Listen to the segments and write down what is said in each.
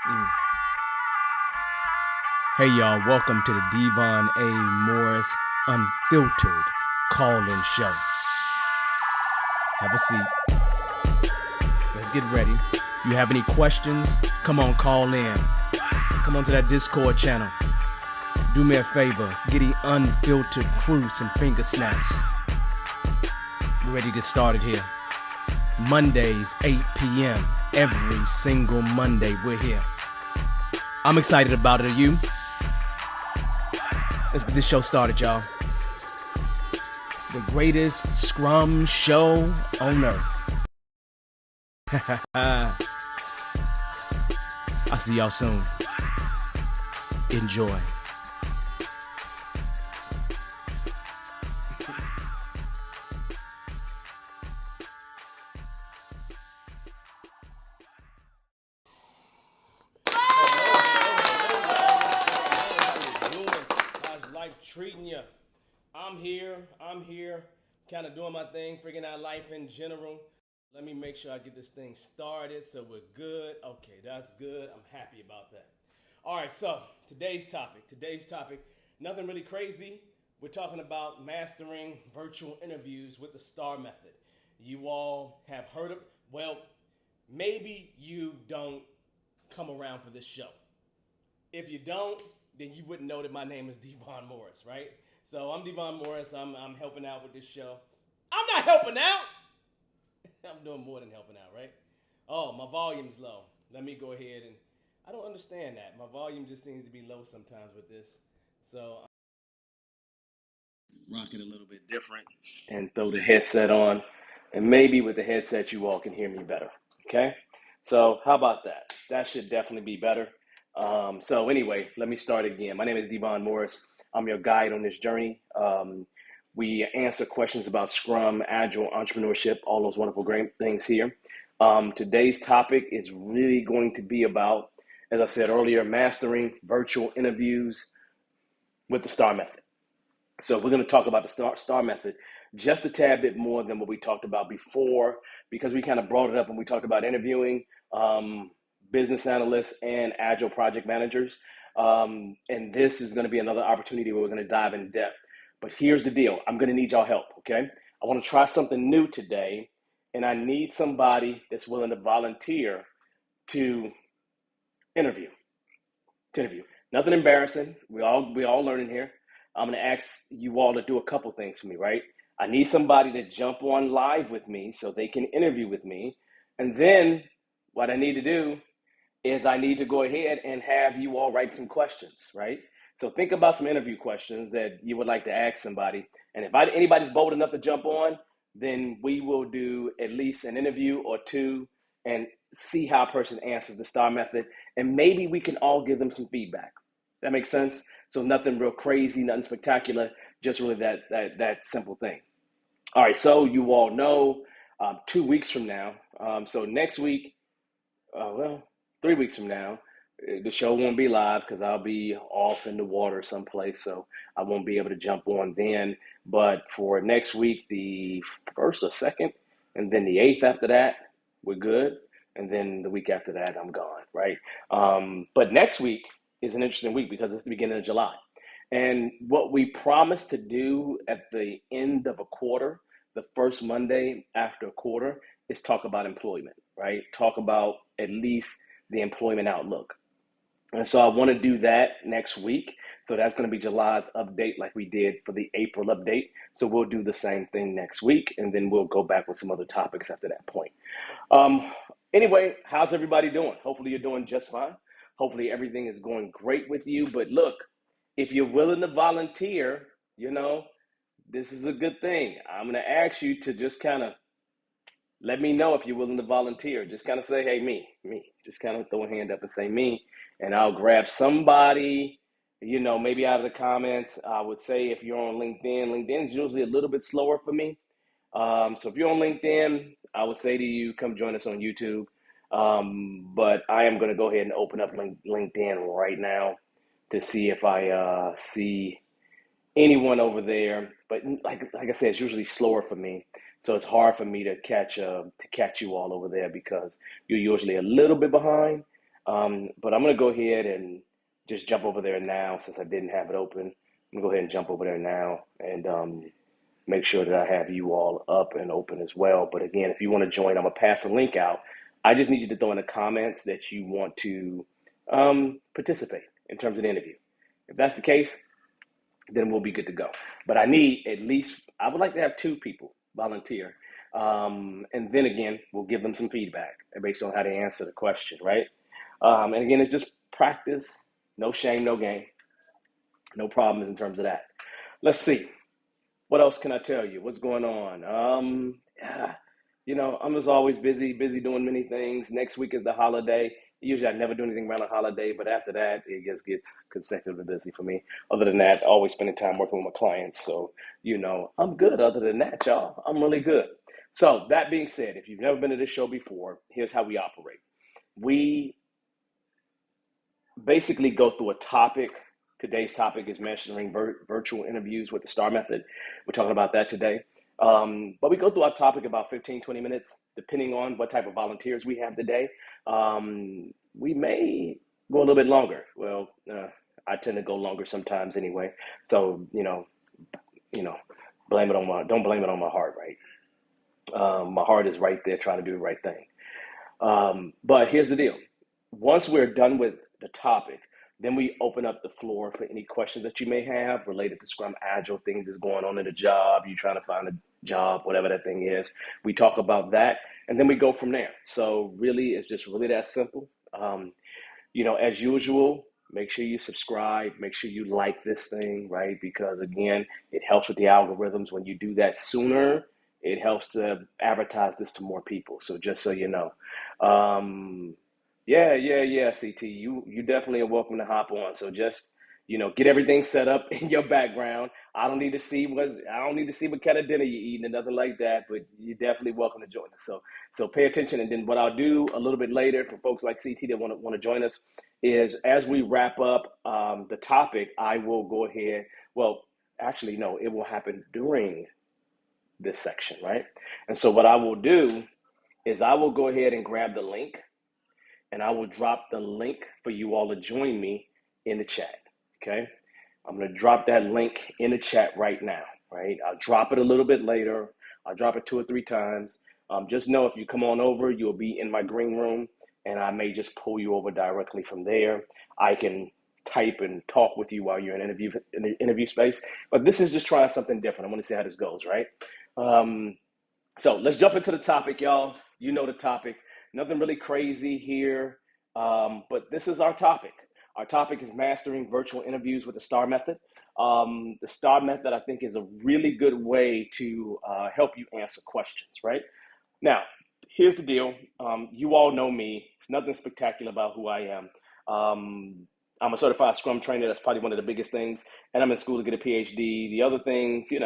Mm. Hey y'all, welcome to the Devon A. Morris Unfiltered Call-In Show. Have a seat. Let's get ready. You have any questions? Come on, call in. Come on to that Discord channel. Do me a favor, get the unfiltered crew some finger snaps. We're ready to get started here. Mondays, 8 p.m. Every single Monday, we're here. I'm excited about it. Are you? Let's get this show started, y'all. The greatest Scrum show on earth. I'll see y'all soon. Enjoy. How's life treating you? I'm here, kind of doing my thing, figuring out life in general. Let me make sure I get this thing started so we're good. Okay, that's good. I'm happy about that. All right, so today's topic, nothing really crazy. We're talking about mastering virtual interviews with the STAR method. You all have heard of, well, maybe you don't come around for this show. If you don't, then you wouldn't know that my name is Devon Morris, right? So I'm Devon Morris. I'm helping out with this show. I'm not helping out. I'm doing more than helping out, right? Oh, my volume's low. Let me go ahead and I don't understand that. My volume just seems to be low sometimes with this. So rock it a little bit different and throw the headset on. And maybe with the headset you all can hear me better. Okay? So how about that? That should definitely be better. So anyway, let me start again. My name is Devon Morris. I'm your guide on this journey. We answer questions about Scrum, Agile, entrepreneurship, all those wonderful great things here. Today's topic is really going to be about, as I said earlier, mastering virtual interviews with the STAR method. So we're going to talk about the STAR method just a tad bit more than what we talked about before, because we kind of brought it up when we talked about interviewing business analysts and agile project managers. And this is going to be another opportunity where we're going to dive in depth. But here's the deal. I'm going to need y'all help, okay? I want to try something new today, and I need somebody that's willing to volunteer to interview. Nothing embarrassing. We all learning here. I'm gonna ask you all to do a couple things for me, right? I need somebody to jump on live with me so they can interview with me. And then what I need to do is I need to go ahead and have you all write some questions, right? So think about some interview questions that you would like to ask somebody. And if anybody's bold enough to jump on, then we will do at least an interview or two and see how a person answers the STAR method. And maybe we can all give them some feedback. That makes sense? So nothing real crazy, nothing spectacular, just really that simple thing. All right, so you all know 2 weeks from now, so next week, well, 3 weeks from now, the show won't be live because I'll be off in the water someplace, so I won't be able to jump on then. But for next week, the first or second, and then the eighth after that, we're good. And then the week after that, I'm gone, right? But next week is an interesting week because it's the beginning of July. And what we promised to do at the end of a quarter, the first Monday after a quarter, is talk about employment, right? Talk about at least the employment outlook. And so I want to do that next week. So that's going to be July's update, like we did for the April update. So we'll do the same thing next week, and then we'll go back with some other topics after that point. Um, anyway, how's everybody doing? Hopefully you're doing just fine. Hopefully everything is going great with you. But look, if you're willing to volunteer, you know, this is a good thing. I'm going to ask you to just kind of let me know if you're willing to volunteer. Just kind of say, hey, me. Just kind of throw a hand up and say me, and I'll grab somebody, maybe out of the comments. I would say if you're on LinkedIn, LinkedIn is usually a little bit slower for me. So if you're on LinkedIn, I would say to you, come join us on YouTube. But I am going to go ahead and open up LinkedIn right now to see if I see anyone over there. But like I said, it's usually slower for me, so it's hard for me to catch you all over there because you're usually a little bit behind. But I'm going to go ahead and just jump over there now since I didn't have it open. I'm going to go ahead and jump over there now and make sure that I have you all up and open as well. But again, if you want to join, I'm going to pass the link out. I just need you to throw in the comments that you want to participate in terms of the interview. If that's the case, then we'll be good to go. But I need at least, I would like to have 2 people volunteer. And then again, we'll give them some feedback based on how they answer the question, right? And again, it's just practice, no shame, no gain, no problems in terms of that. Let's see. What else can I tell you? What's going on? Yeah, I'm as always busy doing many things. Next week is the holiday. Usually I never do anything around a holiday, but after that, it just gets consecutively busy for me. Other than that, always spending time working with my clients. So, I'm good other than that, y'all. I'm really good. So that being said, if you've never been to this show before, here's how we operate. We basically go through a topic. Today's topic is mastering virtual interviews with the STAR method. We're talking about that today. But we go through our topic about 15, 20 minutes, depending on what type of volunteers we have today. We may go a little bit longer. Well, I tend to go longer sometimes anyway. So, don't blame it on my heart, right? My heart is right there trying to do the right thing. But here's the deal. Once we're done with the topic, then we open up the floor for any questions that you may have related to Scrum Agile, things that's going on in the job, you're trying to find a job, whatever that thing is. We talk about that, and then we go from there. So really, it's just really that simple. As usual, make sure you subscribe, make sure you like this thing, right? Because again, it helps with the algorithms. When you do that sooner, it helps to advertise this to more people. So just so you know. Yeah, CT. You definitely are welcome to hop on. So just, get everything set up in your background. I don't need to see what kind of dinner you're eating and nothing like that, but you're definitely welcome to join us. So pay attention. And then what I'll do a little bit later for folks like CT that want to join us is as we wrap up the topic, I will go ahead. Well, actually, no, it will happen during this section, right? And so what I will do is I will go ahead and grab the link, and I will drop the link for you all to join me in the chat, okay? I'm going to drop that link in the chat right now, right? I'll drop it a little bit later. I'll drop it 2 or 3 times. Just know if you come on over, you'll be in my green room, and I may just pull you over directly from there. I can type and talk with you while you're in the interview space, but this is just trying something different. I want to see how this goes, right? So let's jump into the topic, y'all. You know the topic. Nothing really crazy here, but this is our topic. Our topic is mastering virtual interviews with the STAR method. The STAR method, I think, is a really good way to help you answer questions, right? Now, here's the deal. You all know me. There's nothing spectacular about who I am. I'm a certified Scrum trainer. That's probably one of the biggest things. And I'm in school to get a PhD. The other things, you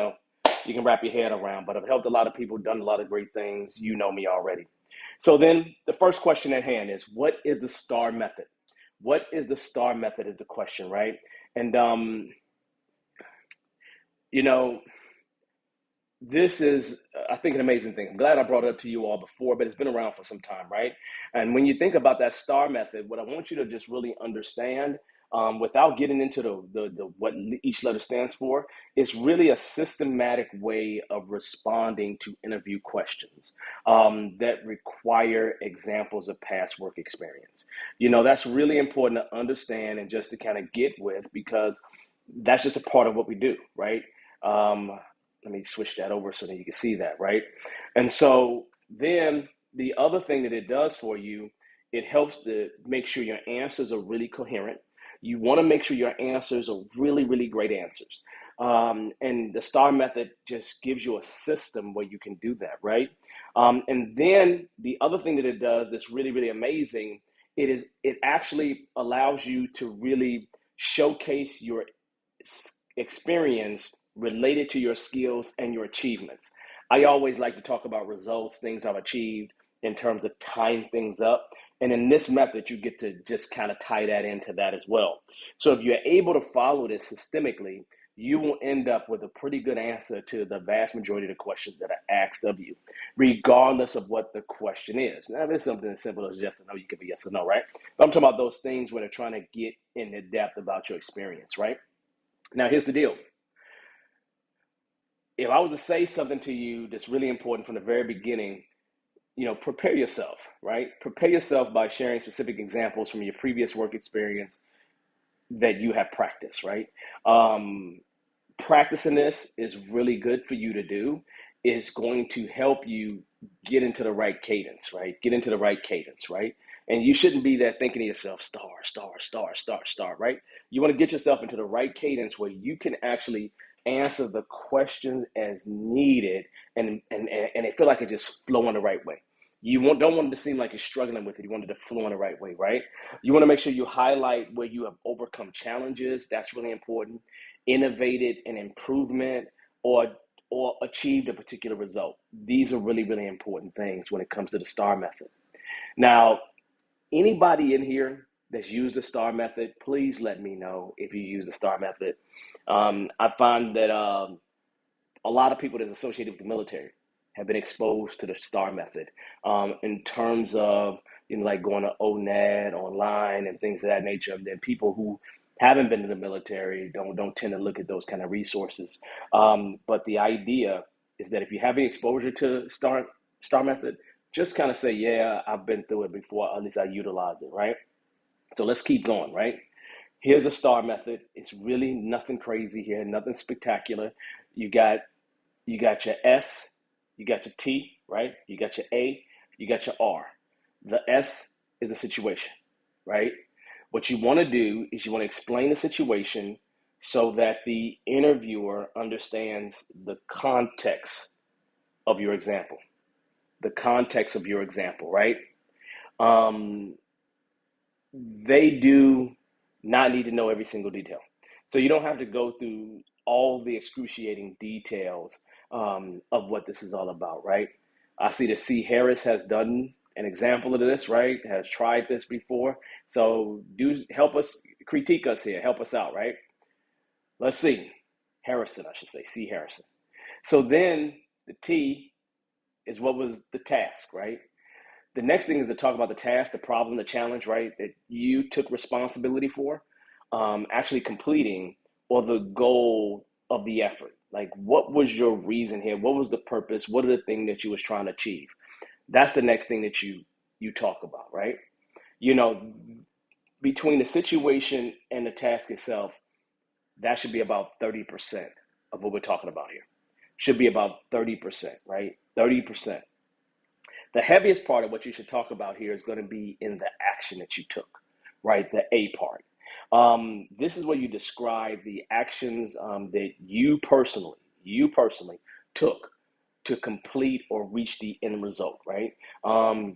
can wrap your head around. But I've helped a lot of people, done a lot of great things. You know me already. So then the first question at hand is, what is the STAR method? What is the STAR method is the question, right? And, this is, I think, an amazing thing. I'm glad I brought it up to you all before, but it's been around for some time, right? And when you think about that STAR method, what I want you to just really understand, without getting into the what each letter stands for, it's really a systematic way of responding to interview questions that require examples of past work experience. That's really important to understand and just to kind of get with, because that's just a part of what we do, right? Let me switch that over so that you can see that, right? And so then the other thing that it does for you, it helps to make sure your answers are really coherent. You want to make sure your answers are really, really great answers. And the STAR method just gives you a system where you can do that, right? And then the other thing that it does that's really, really amazing, it actually allows you to really showcase your experience related to your skills and your achievements. I always like to talk about results, things I've achieved in terms of tying things up. And in this method, you get to just kind of tie that into that as well. So if you're able to follow this systemically, you will end up with a pretty good answer to the vast majority of the questions that are asked of you, regardless of what the question is. Now, if it's something as simple as yes or no, you could be yes or no, right? But I'm talking about those things where they're trying to get into depth about your experience, right? Now, here's the deal. If I was to say something to you that's really important from the very beginning, prepare yourself, right? Prepare yourself by sharing specific examples from your previous work experience that you have practiced, right? Um, Practicing this is really good for you to do. Is going to help you get into the right cadence, right? Get into the right cadence, right? And you shouldn't be there thinking to yourself, star, star, star, star, star, right? You want to get yourself into the right cadence where you can actually answer the questions as needed and it feel like it just flow in the right way. Don't want it to seem like you're struggling with it. You want it to flow in the right way, right? You want to make sure you highlight where you have overcome challenges. That's really important. Innovated an improvement or achieved a particular result. These are really, really important things when it comes to the STAR method. Now, anybody in here that's used the STAR method, please let me know if you use the STAR method. I find that a lot of people that's associated with the military have been exposed to the STAR method in terms of like going to ONET online and things of that nature. And then people who haven't been in the military don't tend to look at those kind of resources. But the idea is that if you have any exposure to STAR method, just kind of say, yeah, I've been through it before. At least I utilized it, right? So let's keep going, right? Here's a STAR method. It's really nothing crazy here, nothing spectacular. You got you got your S, you got your T, right? You got your A, you got your R. The S is a situation, right? What you want to do is you want to explain the situation so that the interviewer understands the context of your example. The context of your example, right? Um, they do not need to know every single detail. So you don't have to go through all the excruciating details of what this is all about, right? I see that C. Harris has done an example of this, right? Has tried this before. So do help us, critique us here, help us out, right? Let's see. Harrison, I should say, C. Harrison. So then the T is what was the task, right? The next thing is to talk about the task, the problem, the challenge, right? That you took responsibility for, actually completing, or the goal of the effort. Like, what was your reason here? What was the purpose? What are the things that you was trying to achieve? That's the next thing that you talk about, right? You know, between the situation and the task itself, that should be about 30% of what we're talking about here. Should be about 30%, right? 30%. The heaviest part of what you should talk about here is going to be in the action that you took, right? The A part. This is where you describe the actions that you personally took to complete or reach the end result, right?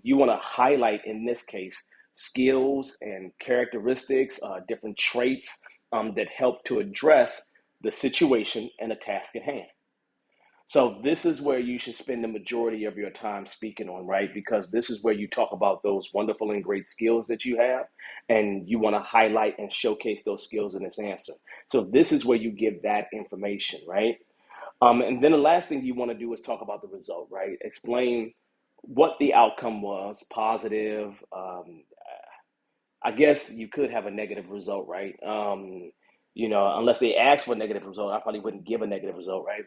You want to highlight, in this case, skills and characteristics, different traits that help to address the situation and the task at hand. So this is where you should spend the majority of your time speaking on, right? Because this is where you talk about those wonderful and great skills that you have, and you want to highlight and showcase those skills in this answer. So this is where you give that information, right? And then the last thing you want to do is talk about the result, right? Explain what the outcome was, positive. I guess you could have a negative result, right? Unless they ask for a negative result, I probably wouldn't give a negative result, right?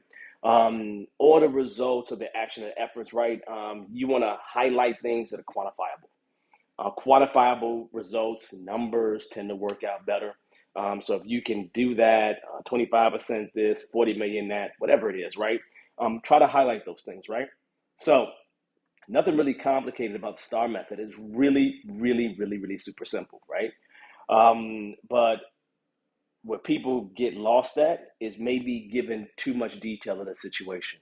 Or the results of the action and efforts, right? You want to highlight things that are quantifiable. Quantifiable results, numbers tend to work out better. So if you can do that, 25% this, 40 million that, whatever it is, right? Try to highlight those things, right? So nothing really complicated about the STAR method. It's really, really, really, really super simple, right? But where people get lost at is maybe given too much detail in a situation.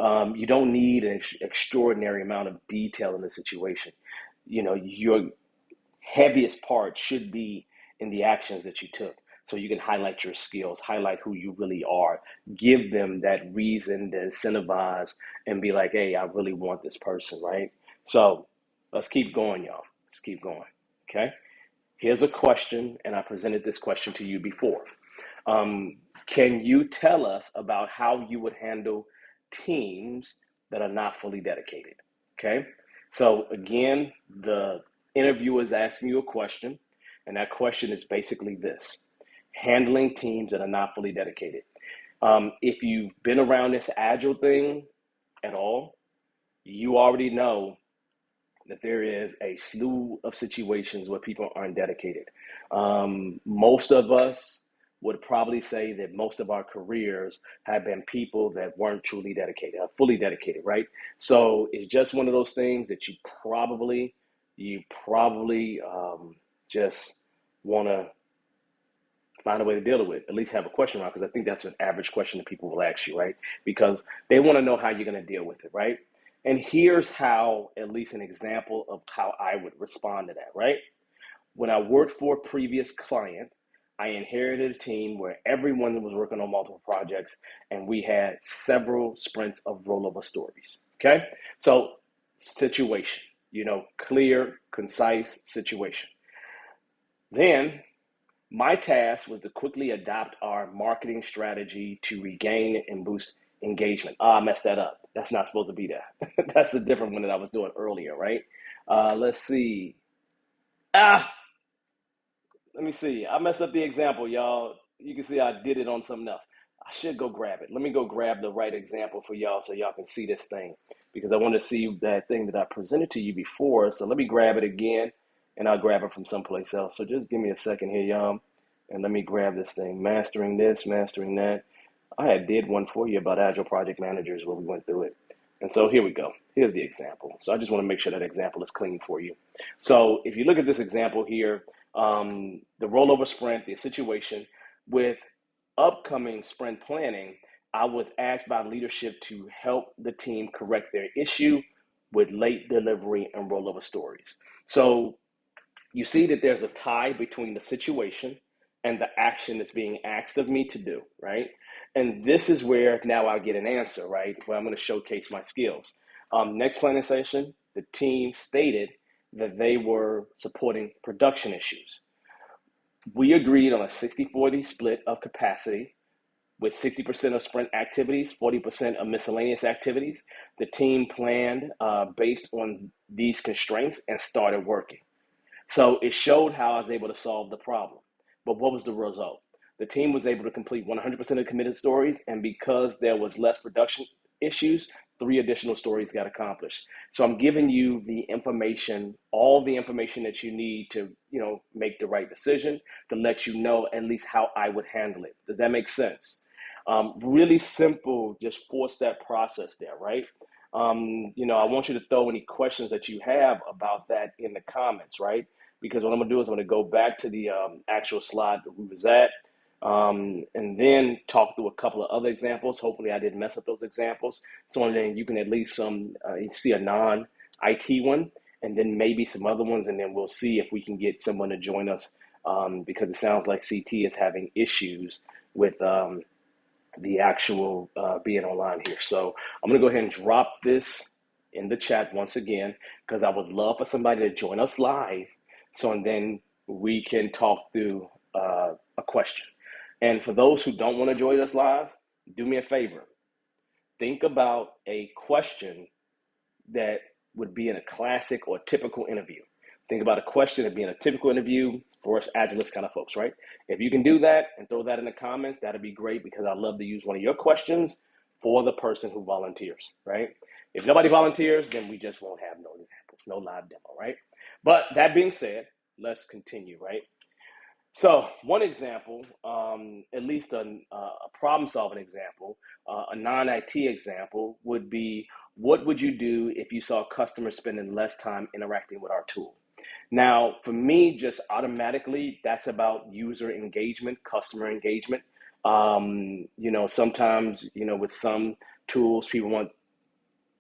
You don't need an extraordinary amount of detail in the situation. Your heaviest part should be in the actions that you took. So you can highlight your skills, highlight who you really are, give them that reason to incentivize and be like, hey, I really want this person, right? So let's keep going, y'all. Let's keep going. Okay. Here's a question, and I presented this question to you before. Um, Can you tell us about how you would handle teams that are not fully dedicated? Okay. So again, the interviewer is asking you a question, and that question is basically this: handling teams that are not fully dedicated. If you've been around this agile thing at all, you already know that there is a slew of situations where people aren't dedicated. Most of us would probably say that most of our careers have been people that weren't truly dedicated, fully dedicated, right? So it's just one of those things that you probably just want to find a way to deal with, at least have a question around, because I think that's an average question that people will ask you, right? Because they want to know how you're going to deal with it, right? And here's how, at least an example of how I would respond to that, right? When I worked for a previous client, I inherited a team where everyone was working on multiple projects, and we had several sprints of rollover stories. Okay, so situation, clear, concise situation. Then my task was to quickly adopt our marketing strategy to regain and boost engagement. I messed that up. That's not supposed to be there. That's a different one that I was doing earlier, right? Let's see. Ah, Let me see. I messed up the example, y'all. You can see I did it on something else. I should go grab it. Let me go grab the right example for y'all so y'all can see this thing, because I want to see that thing that I presented to you before. So let me grab it again, and I'll grab it from someplace else. So just give me a second here, y'all, and let me grab this thing. Mastering this, mastering that. I had did one for you about Agile Project Managers where we went through it. And so here we go. Here's the example. So I just want to make sure that example is clean for you. So if you look at this example here, the rollover sprint, the situation with upcoming sprint planning, I was asked by leadership to help the team correct their issue with late delivery and rollover stories. So you see that there's a tie between the situation and the action that's being asked of me to do, right? And this is where now I get an answer, right? Where I'm going to showcase my skills. Next planning session, the team stated that they were supporting production issues. We agreed on a 60-40 split of capacity with 60% of sprint activities, 40% of miscellaneous activities. The team planned based on these constraints and started working. So it showed how I was able to solve the problem. But what was the result? The team was able to complete 100% of committed stories, and because there was less production issues, 3 additional stories got accomplished. So I'm giving you the information, all the information that you need to, make the right decision, to let you know at least how I would handle it. Does that make sense? Really simple, just 4-step process there, right? I want you to throw any questions that you have about that in the comments, right? Because what I'm gonna do is I'm gonna go back to the actual slide that we was at, and then talk through a couple of other examples. Hopefully I didn't mess up those examples. So then you can at least see a non-IT one, and then maybe some other ones, and then we'll see if we can get someone to join us, because it sounds like CT is having issues with the actual being online here. So I'm gonna go ahead and drop this in the chat once again, because I would love for somebody to join us live, so and then we can talk through a question. And for those who don't want to join us live, do me a favor. Think about a question that would be in a classic or typical interview. Think about a question that would be in a typical interview for us Agilist kind of folks, right? If you can do that and throw that in the comments, that'd be great, because I'd love to use one of your questions for the person who volunteers, right? If nobody volunteers, then we just won't have no examples, no live demo, right? But that being said, let's continue, right? So one example, at least a problem-solving example, a non-IT example would be, what would you do if you saw customers spending less time interacting with our tool? Now, for me, just automatically, that's about user engagement, customer engagement. Sometimes, with some tools, people want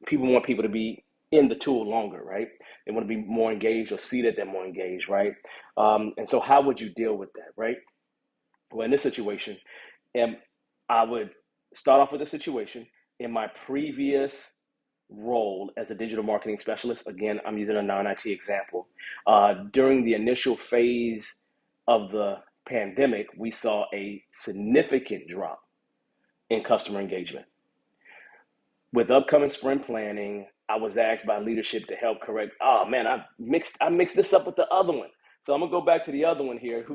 people to be in the tool longer, right? They want to be more engaged, or see that they're more engaged, right? And so how would you deal with that, right? Well, in this situation, I would start off with a situation. In my previous role as a digital marketing specialist, again, I'm using a non-IT example, during the initial phase of the pandemic, we saw a significant drop in customer engagement. With upcoming sprint planning, I was asked by leadership to help correct. Oh man, I mixed this up with the other one. So I'm gonna go back to the other one here.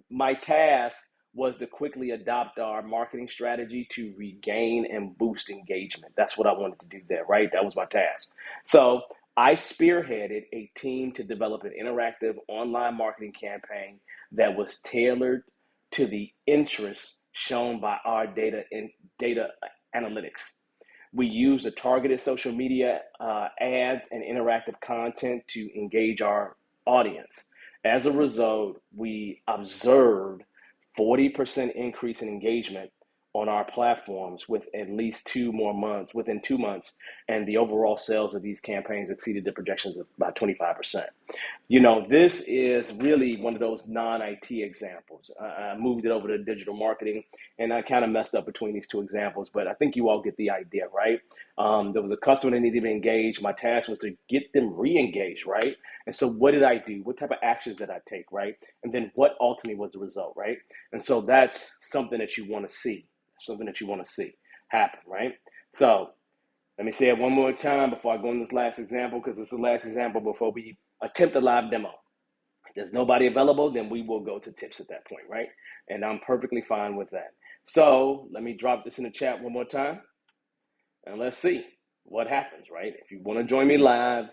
My task was to quickly adopt our marketing strategy to regain and boost engagement. That's what I wanted to do there, right? That was my task. So I spearheaded a team to develop an interactive online marketing campaign that was tailored to the interests shown by our data analytics. We use the targeted social media ads and interactive content to engage our audience. As a result, we observed 40% increase in engagement on our platforms with at least within 2 months, and the overall sales of these campaigns exceeded the projections of about 25%. This is really one of those non-IT examples. I moved it over to digital marketing, and I kind of messed up between these two examples, but I think you all get the idea, right? There was a customer that needed to be engaged. My task was to get them re-engaged, right? And so what did I do? What type of actions did I take, right? And then what ultimately was the result, right? And so that's something that you want to see, happen, right? So let me say it one more time before I go into this last example, because it's the last example before we attempt a live demo. If there's nobody available, then we will go to tips at that point, right? And I'm perfectly fine with that. So let me drop this in the chat one more time, and let's see what happens, right? If you want to join me live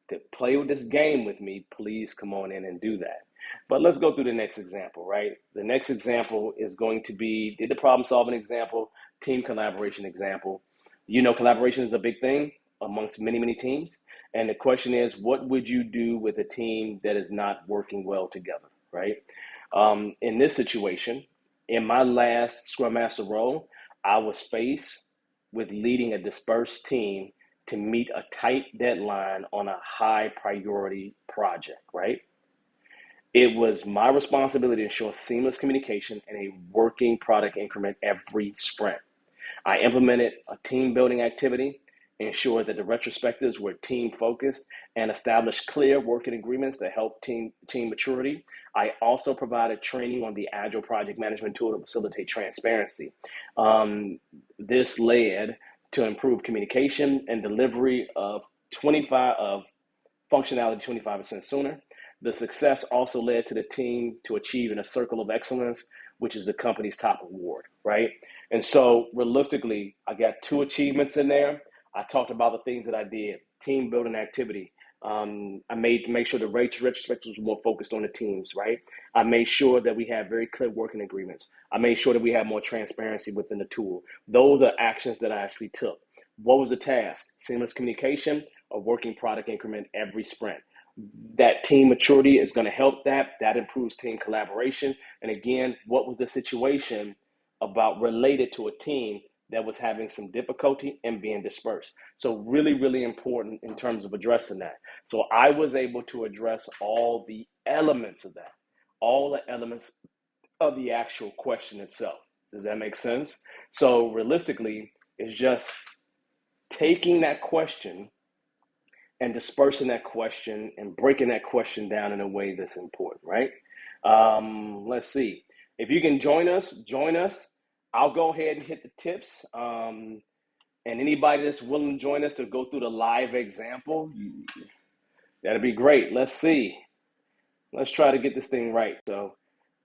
to play with this game with me, please come on in and do that. But let's go through the next example, right? The next example is going to be the problem solving example, team collaboration example. Collaboration is a big thing amongst many, many teams. And the question is, what would you do with a team that is not working well together, right? In this situation, in my last Scrum Master role, I was faced with leading a dispersed team to meet a tight deadline on a high priority project, right? It was my responsibility to ensure seamless communication and a working product increment every sprint. I implemented a team building activity, ensured that the retrospectives were team focused, and established clear working agreements to help team maturity. I also provided training on the Agile project management tool to facilitate transparency. This led to improved communication and delivery of functionality 25% sooner. The success also led to the team to achieve in a circle of excellence, which is the company's top award, right? And so realistically, I got 2 achievements in there. I talked about the things that I did, team building activity. I make sure the retrospectives was more focused on the teams, right? I made sure that we had very clear working agreements. I made sure that we had more transparency within the tool. Those are actions that I actually took. What was the task? Seamless communication, a working product increment every sprint. That team maturity is going to help that improves team collaboration. And again, what was the situation about related to a team that was having some difficulty and being dispersed? So really, really important in terms of addressing that. So I was able to address all the elements of that, all the elements of the actual question itself. Does that make sense? So realistically, it's just taking that question and dispersing that question and breaking that question down in a way that's important, right? Let's see. If you can join us. I'll go ahead and hit the tips. And anybody that's willing to join us to go through the live example, that'd be great. Let's see. Let's try to get this thing right. So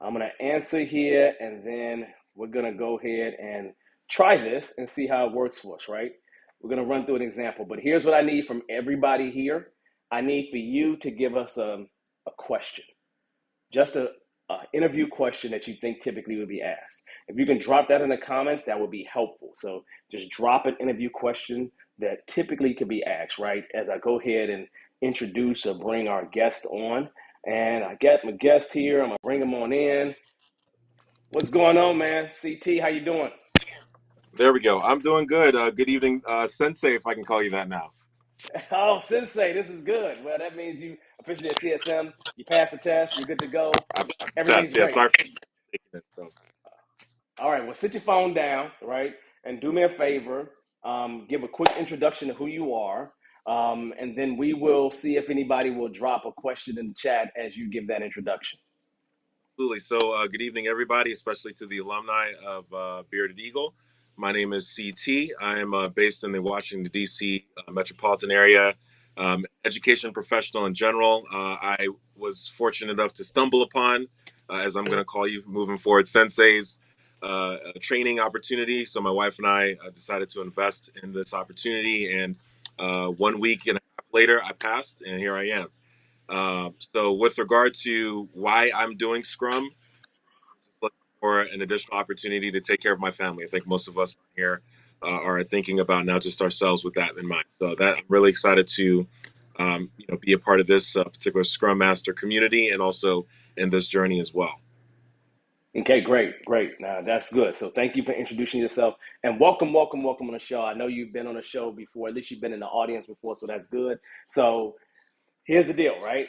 I'm going to answer here, and then we're going to go ahead and try this and see how it works for us, right? We're going to run through an example, but here's what I need from everybody here. I need for you to give us a question, just a interview question that you think typically would be asked. If you can drop that in the comments, that would be helpful. So just drop an interview question that typically could be asked, right? As I go ahead and introduce or bring our guest on. And I got my guest here. I'm going to bring him on in. What's going on, man? CT, how you doing? There we go. I'm doing good. Good evening, Sensei, if I can call you that now. Oh, Sensei, this is good. Well, that means you officially at CSM. You passed the test. You're good to go. I passed the Everything's test. Yeah, great. sorry for taking it. So. All right. Well, sit your phone down, right, and do me a favor. Give a quick introduction to who you are, and then we will see if anybody will drop a question in the chat as you give that introduction. Absolutely. So, good evening, everybody, especially to the alumni of Bearded Eagle. My name is CT. I am based in the Washington, D.C. Metropolitan area. Education professional in general. I was fortunate enough to stumble upon, as I'm going to call you moving forward, Sensei's a training opportunity. So, my wife and I decided to invest in this opportunity. And 1 week and a half later, I passed, and here I am. So with regard to why I'm doing Scrum, just looking for an additional opportunity to take care of my family. I think most of us here are thinking about not just ourselves with that in mind. So that I'm really excited to, be a part of this particular Scrum Master community and also in this journey as well. Okay, great, great. Now that's good. So thank you for introducing yourself and welcome, welcome, welcome on the show. I know you've been on the show before, at least you've been in the audience before, so that's good. So here's the deal, right?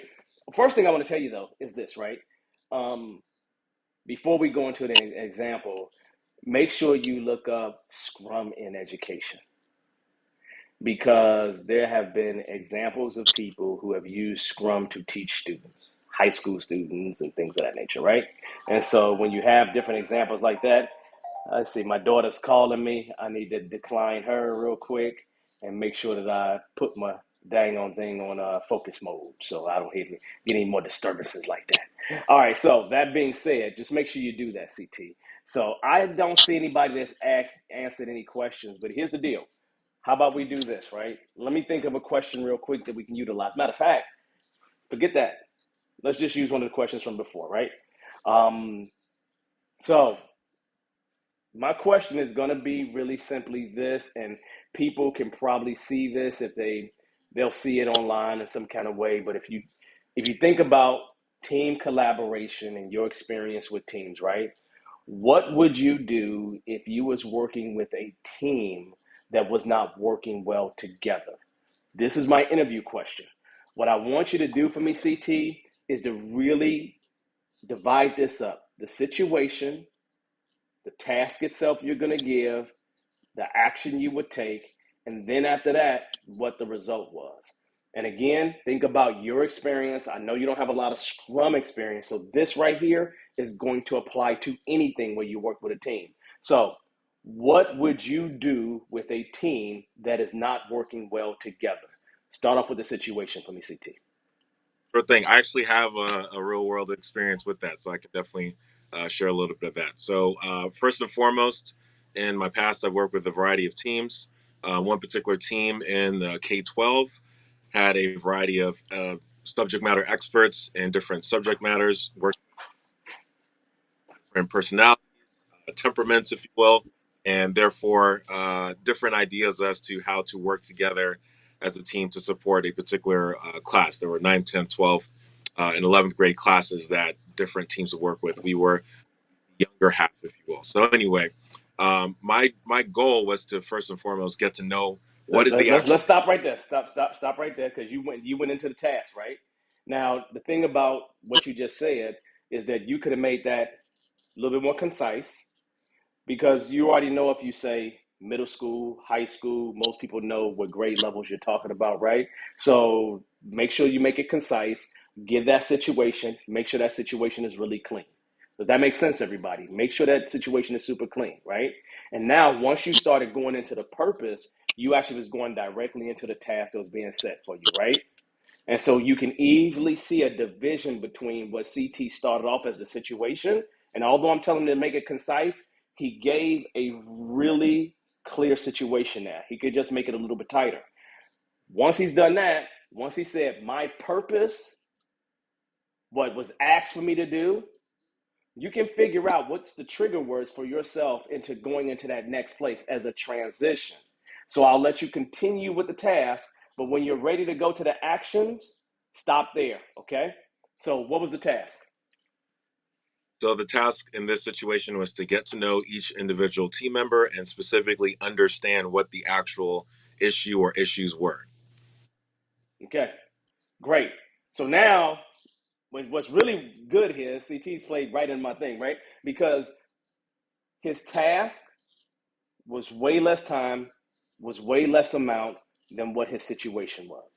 First thing I want to tell you though is this, right? Um, Before we go into an example, make sure you look up Scrum in education because there have been examples of people who have used Scrum to teach students, high school students, and things of that nature, right? And so when you have different examples like that, I see my daughter's calling me. I need to decline her real quick and make sure that I put my dang on thing on focus mode so I don't get any more disturbances like that. All right, so that being said, just make sure you do that, CT. So I don't see anybody that's answered any questions, but here's the deal. How about we do this, right? Let me think of a question real quick that we can utilize. Matter of fact, forget that. Let's just use one of the questions from before, right? Um, so my question is going to be really simply this, and people can probably see this if they'll see it online in some kind of way. But if you think about team collaboration and your experience with teams, right? What would you do if you was working with a team that was not working well together? This is my interview question. What I want you to do for me, CT, is to really divide this up. The situation, the task itself you're going to give, the action you would take, and then after that, what the result was. And again, think about your experience. I know you don't have a lot of Scrum experience, so this right here is going to apply to anything where you work with a team. So, what would you do with a team that is not working well together? Start off with the situation for me, CT. Sure thing. I actually have a real world experience with that, so I can definitely share a little bit of that. So, first and foremost, in my past, I've worked with a variety of teams. One particular team in the K 12 had a variety of subject matter experts in different subject matters, working with different personalities, temperaments, if you will, and therefore different ideas as to how to work together as a team to support a particular class. There were 9, 10, 12, and 11th grade classes that different teams would work with. We were the younger half, if you will. So anyway, my goal was to first and foremost get to know what is the actual. Let's stop right there. Stop right there because you went into the task, right? Now the thing about what you just said is that you could have made that a little bit more concise because you already know if you say middle school, high school, most people know what grade levels you're talking about, right? So make sure you make it concise, give that situation, make sure that situation is really clean. Does that make sense, everybody? Make sure that situation is super clean, right? And now, once you started going into the purpose, you actually was going directly into the task that was being set for you, right? And so you can easily see a division between what CT started off as the situation. And although I'm telling him to make it concise, he gave a really clear situation there. He could just make it a little bit tighter. Once he's done that, once he said, my purpose, what was asked for me to do, you can figure out what's the trigger words for yourself into going into that next place as a transition. So I'll let you continue with the task, but when you're ready to go to the actions, stop there, okay? So what was the task? So the task in this situation was to get to know each individual team member and specifically understand what the actual issue or issues were. Okay, great. So now, what's really good here, CT's played right in my thing, right? Because his task was way less time, was way less amount than what his situation was.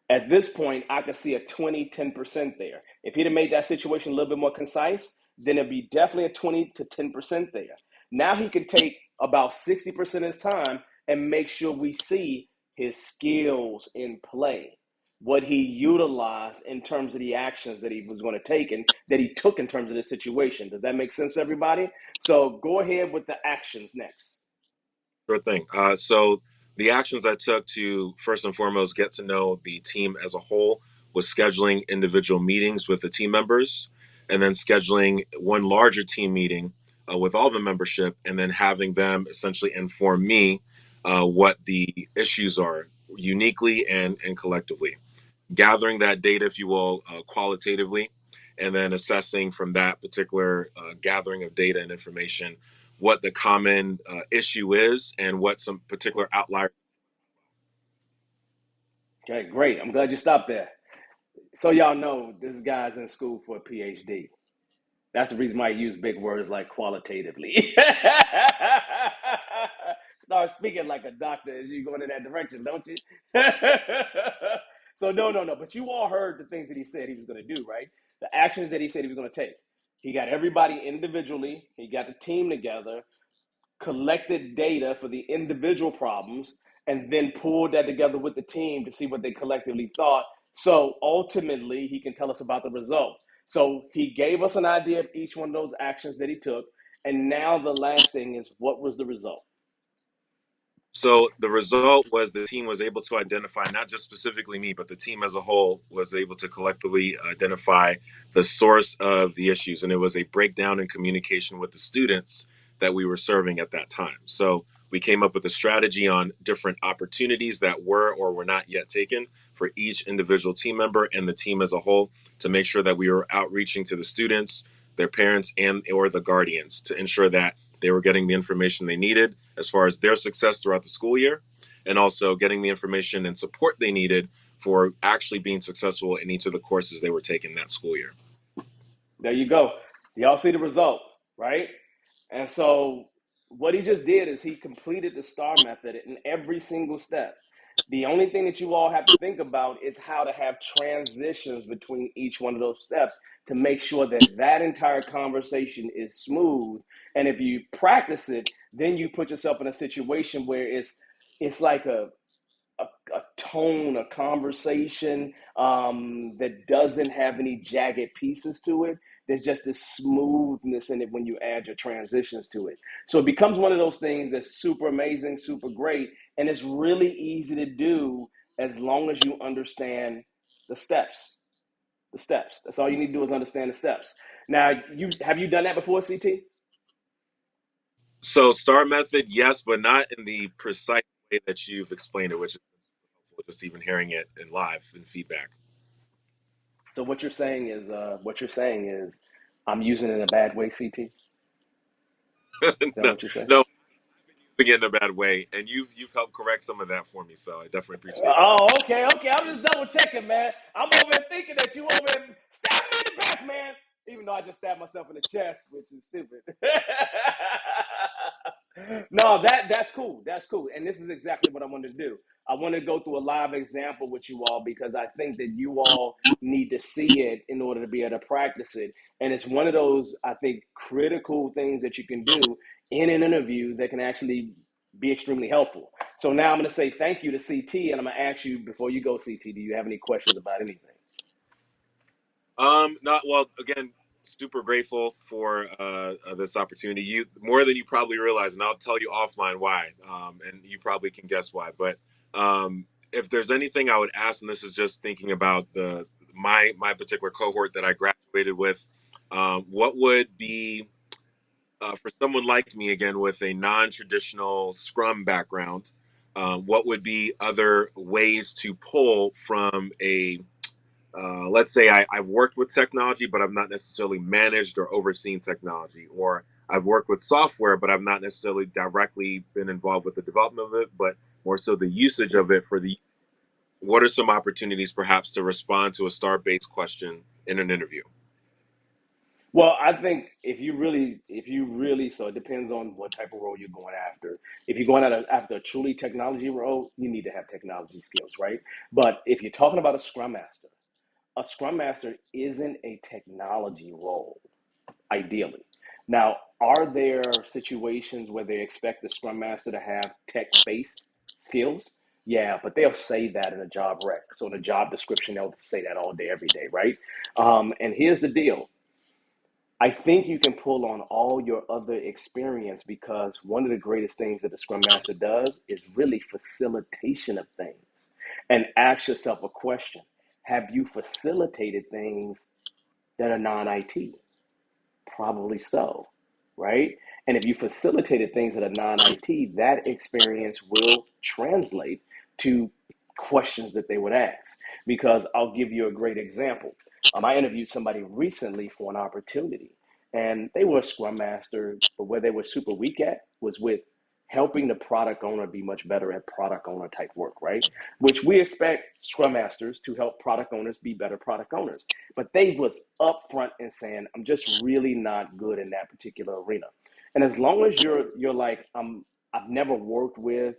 At this point, I could see a 20-10% there. If he'd have made that situation a little bit more concise, then it'd be definitely a 20 to 10% there. Now he can take about 60% of his time and make sure we see his skills in play, what he utilized in terms of the actions that he was going to take and that he took in terms of this situation. Does that make sense, everybody? So go ahead with the actions next. Sure thing. So the actions I took to first and foremost get to know the team as a whole was scheduling individual meetings with the team members, and then scheduling one larger team meeting with all the membership, and then having them essentially inform me what the issues are uniquely and collectively. Gathering that data, if you will, qualitatively, and then assessing from that particular gathering of data and information what the common issue is and what some particular outlier. Okay, great. I'm glad you stopped there. So y'all know this guy's in school for a PhD. That's the reason why I use big words like qualitatively. Start speaking like a doctor as you go in that direction, don't you? So no. But you all heard the things that he said he was going to do, right? The actions that he said he was going to take. He got everybody individually. He got the team together, collected data for the individual problems, and then pulled that together with the team to see what they collectively thought. So ultimately, he can tell us about the result. So he gave us an idea of each one of those actions that he took. And now the last thing is, what was the result? So the result was the team was able to identify, not just specifically me, but the team as a whole was able to collectively identify the source of the issues. And it was a breakdown in communication with the students that we were serving at that time. So we came up with a strategy on different opportunities that were or were not yet taken for each individual team member and the team as a whole to make sure that we were outreaching to the students, their parents, and or the guardians to ensure that they were getting the information they needed as far as their success throughout the school year, and also getting the information and support they needed for actually being successful in each of the courses they were taking that school year. There you go. Y'all see the result, right? And so what he just did is he completed the STAR method in every single step. The only thing that you all have to think about is how to have transitions between each one of those steps to make sure that that entire conversation is smooth. And if you practice it, then you put yourself in a situation where it's like a tone, a conversation that doesn't have any jagged pieces to it. There's just this smoothness in it when you add your transitions to it. So it becomes one of those things that's super amazing, super great, and it's really easy to do as long as you understand the steps. The steps. That's all you need to do is understand the steps. Now, you have you done that before, CT? So STAR method, yes, but not in the precise way that you've explained it, which is helpful just even hearing it in live and feedback. So what you're saying is, I'm using it in a bad way, CT. Is that No, what you're saying? no, using it in a bad way, and you've helped correct some of that for me, so I definitely appreciate that. Oh, okay. I'm just double checking, man. I'm over here thinking that you over here stab me in the back, man. Even though I just stabbed myself in the chest, which is stupid. No, that's cool. That's cool. And this is exactly what I wanted to do. I want to go through a live example with you all because I think that you all need to see it in order to be able to practice it. And it's one of those, I think, critical things that you can do in an interview that can actually be extremely helpful. So now I'm going to say thank you to CT, and I'm going to ask you before you go, CT, do you have any questions about anything? Not well. Again, super grateful for this opportunity. You more than you probably realize, and I'll tell you offline why. And you probably can guess why. But if there's anything I would ask, and this is just thinking about the my particular cohort that I graduated with, what would be for someone like me again with a non-traditional Scrum background? What would be other ways to pull from a let's say I've worked with technology, but I've not necessarily managed or overseen technology, or I've worked with software, but I've not necessarily directly been involved with the development of it, but more so the usage of it for the. What are some opportunities perhaps to respond to a star-based question in an interview? Well, I think if you really, so it depends on what type of role you're going after. If you're going after a truly technology role, you need to have technology skills, right? But if you're talking about a scrum master isn't a technology role, ideally. Now, are there situations where they expect the scrum master to have tech-based skills? Yeah, but they'll say that in a job rec. So in a job description, they'll say that all day, every day, right? And here's the deal. I think you can pull on all your other experience because one of the greatest things that the Scrum Master does is really facilitation of things. And ask yourself a question. Have you facilitated things that are non IT? Probably so, right? And if you facilitated things that are non-IT, that experience will translate to questions that they would ask. Because I'll give you a great example. I interviewed somebody recently for an opportunity, and they were a scrum master, but where they were super weak at was with helping the product owner be much better at product owner type work, right? Which we expect scrum masters to help product owners be better product owners. But they was upfront and saying, I'm just really not good in that particular arena. And as long as you're like, I've never worked with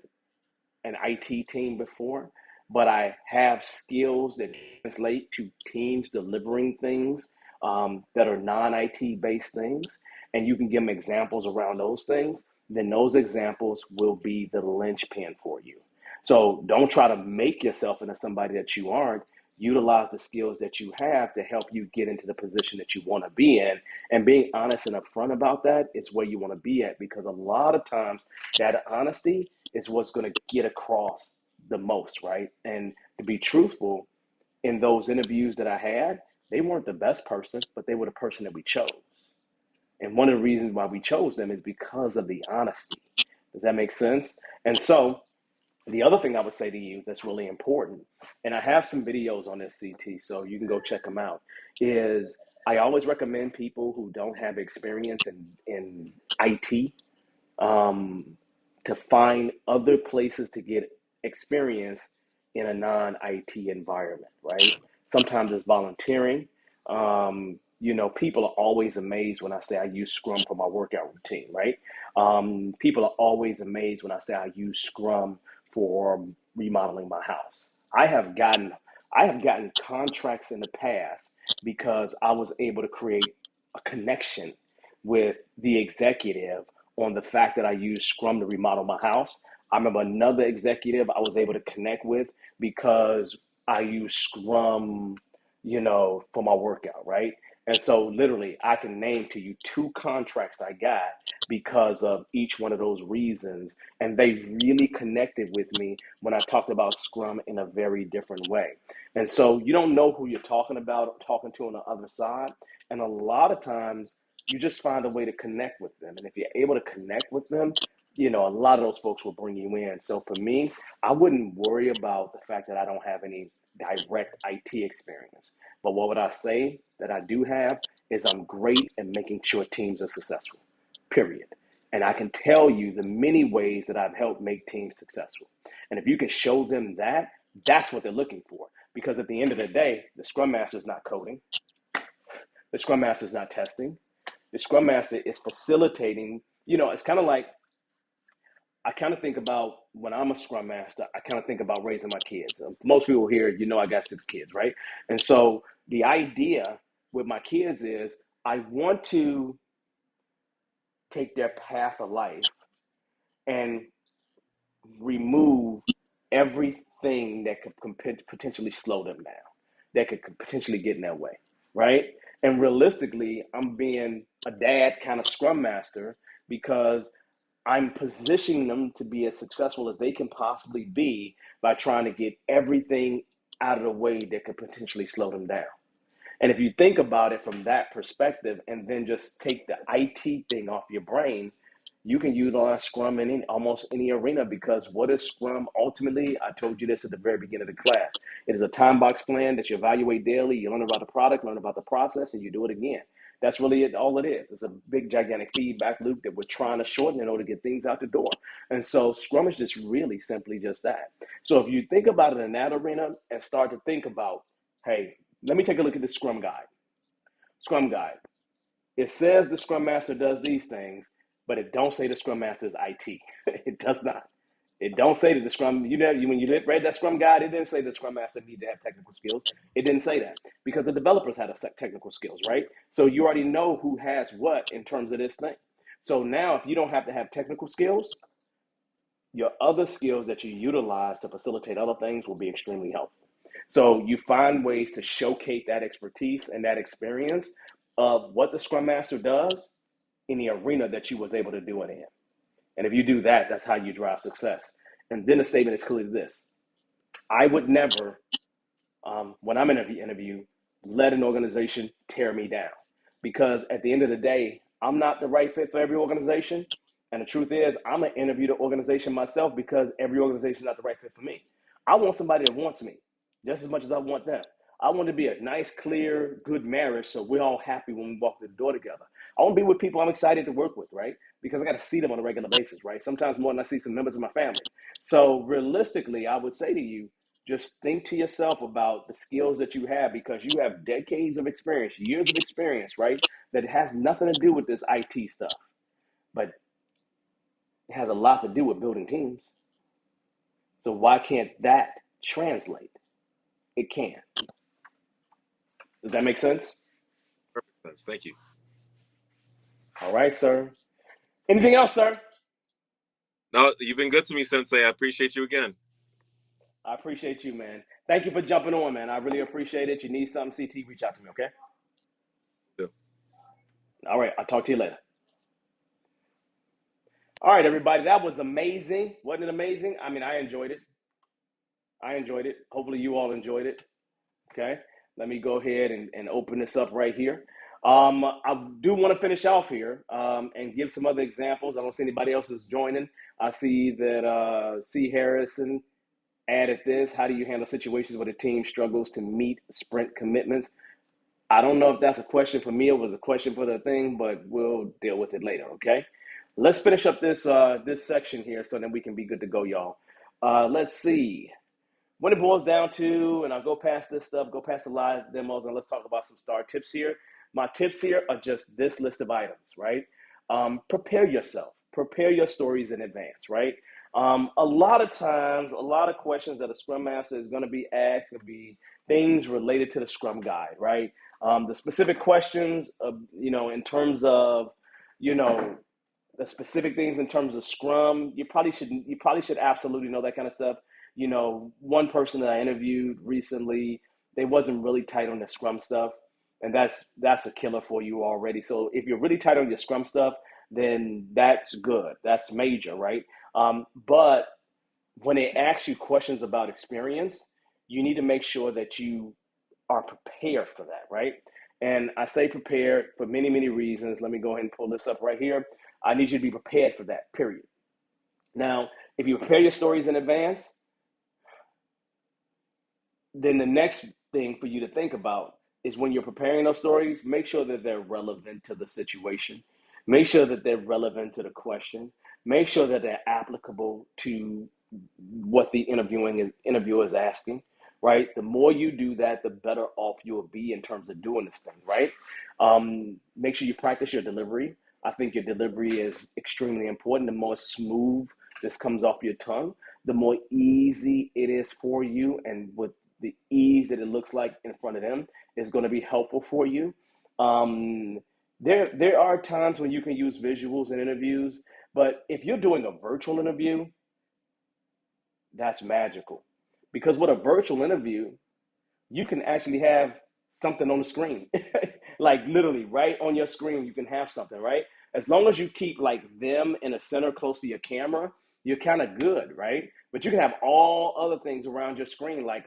an IT team before, but I have skills that translate to teams delivering things that are non-IT based things, and you can give them examples around those things, then those examples will be the linchpin for you. So don't try to make yourself into somebody that you aren't. Utilize the skills that you have to help you get into the position that you want to be in. And being honest and upfront about that is where you want to be at, because a lot of times that honesty is what's going to get across the most, right? And to be truthful, in those interviews that I had, they weren't the best person, but they were the person that we chose. And one of the reasons why we chose them is because of the honesty. Does that make sense? And so the other thing I would say to you that's really important, and I have some videos on this, CT, so you can go check them out, is I always recommend people who don't have experience in IT um, to find other places to get experience in a non-IT environment, right? Sometimes it's volunteering. People are always amazed when I say I use Scrum for my workout routine, right? People are always amazed when I say I use Scrum for remodeling my house. I have gotten I have gotten contracts in the past because I was able to create a connection with the executive on the fact that I use Scrum to remodel my house. I remember another executive I was able to connect with because I use Scrum, for my workout, right? And so literally I can name to you two contracts I got because of each one of those reasons. And they really connected with me when I talked about Scrum in a very different way. And so you don't know who you're talking about, talking to on the other side. And a lot of times you just find a way to connect with them. And if you're able to connect with them, a lot of those folks will bring you in. So for me, I wouldn't worry about the fact that I don't have any direct IT experience. But what would I say that I do have is I'm great at making sure teams are successful, period. And I can tell you the many ways that I've helped make teams successful. And if you can show them that, that's what they're looking for. Because at the end of the day, the Scrum Master is not coding, the Scrum Master is not testing, the Scrum Master is facilitating. It's kind of like I kind of think about when I'm a Scrum Master, I kind of think about raising my kids. Most people here, I got 6 kids, right? And so the idea with my kids is I want to take their path of life and remove everything that could potentially slow them down, that could potentially get in their way, right? And realistically, I'm being a dad kind of Scrum Master because I'm positioning them to be as successful as they can possibly be by trying to get everything out of the way that could potentially slow them down. And if you think about it from that perspective and then just take the IT thing off your brain, you can utilize Scrum in almost any arena, because what is Scrum ultimately? I told you this at the very beginning of the class. It is a time box plan that you evaluate daily. You learn about the product, learn about the process, and you do it again. That's really all it is. It's a big, gigantic feedback loop that we're trying to shorten in order to get things out the door. And so Scrum is just really simply just that. So if you think about it in that arena and start to think about, hey, let me take a look at the Scrum Guide. Scrum Guide. It says the Scrum Master does these things, but it don't say the Scrum Master is IT. It does not. It don't say that the Scrum, when you read that Scrum guide, it didn't say the Scrum Master need to have technical skills. It didn't say that because the developers had technical skills, right? So you already know who has what in terms of this thing. So now if you don't have to have technical skills, your other skills that you utilize to facilitate other things will be extremely helpful. So you find ways to showcase that expertise and that experience of what the Scrum Master does in the arena that you was able to do it in. And if you do that, that's how you drive success. And then the statement is clearly this: I would never, when I'm in an interview, let an organization tear me down. Because at the end of the day, I'm not the right fit for every organization. And the truth is, I'm going to interview the organization myself because every organization is not the right fit for me. I want somebody that wants me just as much as I want them. I want to be a nice, clear, good marriage so we're all happy when we walk through the door together. I want to be with people I'm excited to work with, right? Because I got to see them on a regular basis, right? Sometimes more than I see some members of my family. So realistically, I would say to you, just think to yourself about the skills that you have because you have decades of experience, years of experience, right? That has nothing to do with this IT stuff, but it has a lot to do with building teams. So why can't that translate? It can. Does that make sense? Perfect sense. Thank you. All right, sir. Anything else, sir? No, you've been good to me, Sensei. I appreciate you again. I appreciate you, man. Thank you for jumping on, man. I really appreciate it. You need something, CT, reach out to me, okay? Yeah. All right, I'll talk to you later. All right, everybody, that was amazing. Wasn't it amazing? I mean, I enjoyed it. I enjoyed it. Hopefully you all enjoyed it. Okay, let me go ahead and open this up right here. I do want to finish off here and give some other examples. I don't see anybody else is joining. I see that C. Harrison added this. How do you handle situations where the team struggles to meet sprint commitments? I don't know if that's a question for me or was a question for the thing, but we'll deal with it later, okay? Let's finish up this section here so then we can be good to go, y'all. Let's see. When it boils down to, and I'll go past this stuff, go past the live demos, and let's talk about some star tips here. My tips here are just this list of items, right? Prepare yourself. Prepare your stories in advance, right? A lot of times, a lot of questions that a Scrum Master is going to be asked will be things related to the Scrum Guide, right? The specific questions, in terms of, you know, the specific things in terms of Scrum, you probably should absolutely know that kind of stuff. One person that I interviewed recently, they wasn't really tight on the Scrum stuff, and that's a killer for you already. So if you're really tight on your Scrum stuff, then that's good. That's major, right? But when they ask you questions about experience, you need to make sure that you are prepared for that, right? And I say prepared for many, many reasons. Let me go ahead and pull this up right here. I need you to be prepared for that, period. Now, if you prepare your stories in advance, then the next thing for you to think about is when you're preparing those stories, make sure that they're relevant to the situation. Make sure that they're relevant to the question. Make sure that they're applicable to what the interviewer is asking, right? The more you do that, the better off you will be in terms of doing this thing, right? Make sure you practice your delivery. I think your delivery is extremely important. The more smooth this comes off your tongue, the more easy it is for you, and with the ease that it looks like in front of them is going to be helpful for you. Um, there are times when you can use visuals in interviews, but if you're doing a virtual interview, that's magical. Because with a virtual interview, you can actually have something on the screen. Like literally right on your screen, you can have something, right? As long as you keep like them in the center close to your camera, you're kind of good, right? But you can have all other things around your screen. Like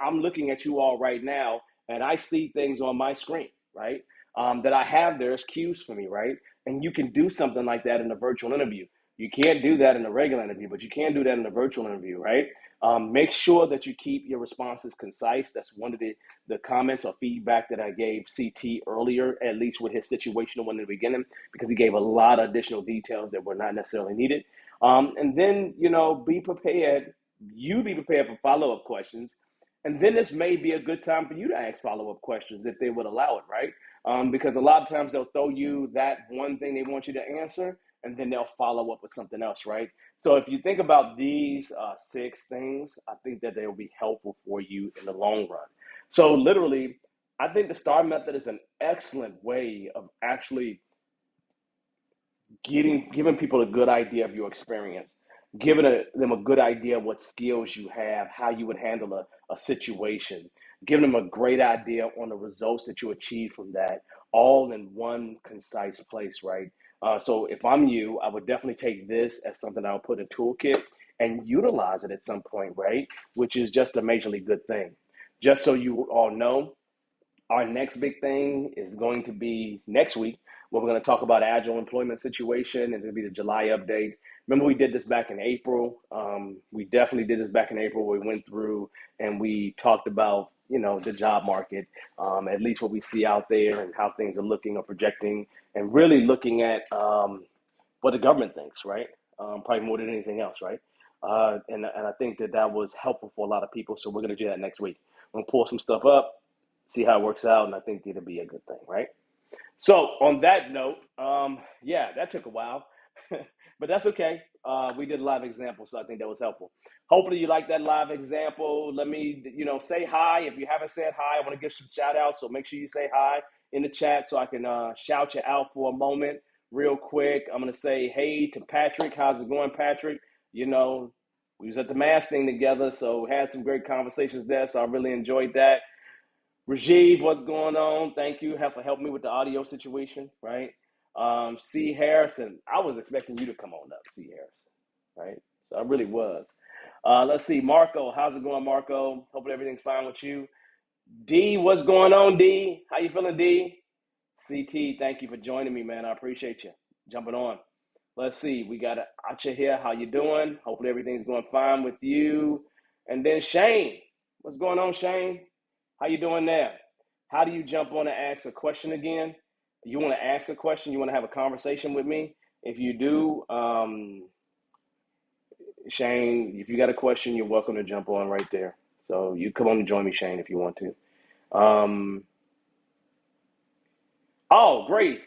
I'm looking at you all right now, and I see things on my screen, right? That I have there as cues for me, right? And you can do something like that in a virtual interview. You can't do that in a regular interview, but you can do that in a virtual interview, right? Make sure that you keep your responses concise. That's one of the comments or feedback that I gave CT earlier, at least with his situational one in the beginning, because he gave a lot of additional details that were not necessarily needed. And then, be prepared. You be prepared for follow-up questions. And then this may be a good time for you to ask follow-up questions if they would allow it, right? because a lot of times they'll throw you that one thing they want you to answer, and then they'll follow up with something else, right? So if you think about these six things, I think that they will be helpful for you in the long run. So literally, I think the STAR method is an excellent way of actually giving people a good idea of your experience, them a good idea of what skills you have, how you would handle a situation, giving them a great idea on the results that you achieve from that, all in one concise place, right? So if I'm you, I would definitely take this as something I'll put in a toolkit and utilize it at some point, right? Which is just a majorly good thing. Just so you all know, our next big thing is going to be next week, where we're going to talk about agile employment situation, and it'll be the July update. Remember, we did this back in April. We definitely did this back in April. We went through and we talked about, the job market, at least what we see out there and how things are looking or projecting, and really looking at what the government thinks, right? Probably more than anything else, right? And I think that that was helpful for a lot of people. So we're going to do that next week. I'm going to pull some stuff up, see how it works out, and I think it'll be a good thing, right? So on that note, yeah, that took a while, but that's okay. We did a live example, so I think that was helpful. Hopefully you like that live example. Let me, say hi. If you haven't said hi, I want to give some shout outs. So make sure you say hi in the chat so I can shout you out for a moment real quick. I'm going to say hey to Patrick. How's it going, Patrick? We was at the mass thing together, so had some great conversations there. So I really enjoyed that. Rajiv, what's going on? Thank you for helping me with the audio situation, right? C. Harrison, I was expecting you to come on up, C. Harrison, right? So I really was. Let's see, Marco, how's it going, Marco? Hopefully everything's fine with you. D, what's going on, D? How you feeling, D? CT, thank you for joining me, man. I appreciate you jumping on. Let's see, we got Acha here. How you doing? Hopefully everything's going fine with you. And then Shane, what's going on, Shane? How you doing there? How do you jump on and ask a question again? You want to ask a question? You want to have a conversation with me? If you do, Shane, if you got a question, you're welcome to jump on right there. So you come on and join me, Shane, if you want to. Oh, Grace,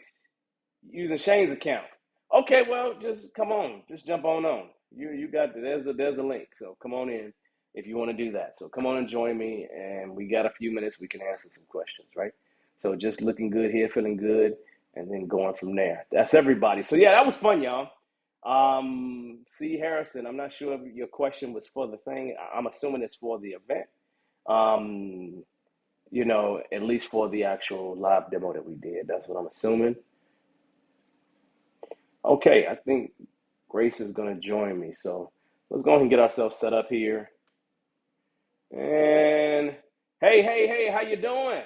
using Shane's account. Okay, well, just come on, just jump on. You got there's a link, so come on in if you want to do that. So come on and join me, and we got a few minutes. We can answer some questions, right? So just looking good here, feeling good, and then going from there. That's everybody. So yeah, that was fun, y'all. C. Harrison, I'm not sure if your question was for the thing. I'm assuming it's for the event. Um, at least for the actual live demo that we did. That's what I'm assuming. Okay, I think Grace is going to join me. So let's go ahead and get ourselves set up here. And hey, how you doing?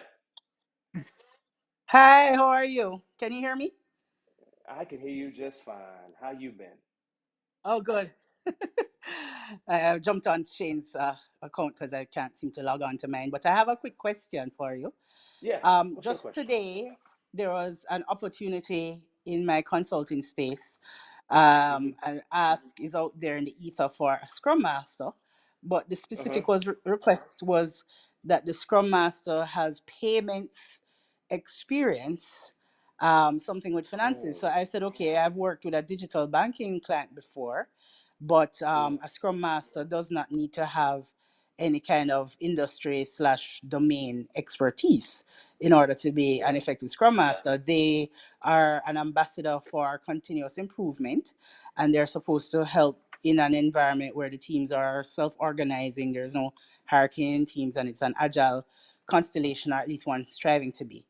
Hi, how are you? Can you hear me? I can hear you just fine. How you been? Oh, good. I jumped on Shane's account because I can't seem to log on to mine. But I have a quick question for you. Yeah, what's your Just question? today, there was an opportunity in my consulting space. Mm-hmm. An ask is out there in the ether for a Scrum Master, but the Uh-huh. specific request was that the Scrum Master has payments experience, something with finances. Oh, So I said, okay, I've worked with a digital banking client before, but yeah, a Scrum Master does not need to have any kind of industry slash domain expertise in order to be an right. effective Scrum Master. They are an ambassador for continuous improvement, and they're supposed to help in an environment where the teams are self-organizing. There's no hierarchy in teams, and it's an agile constellation, or at least one striving to be.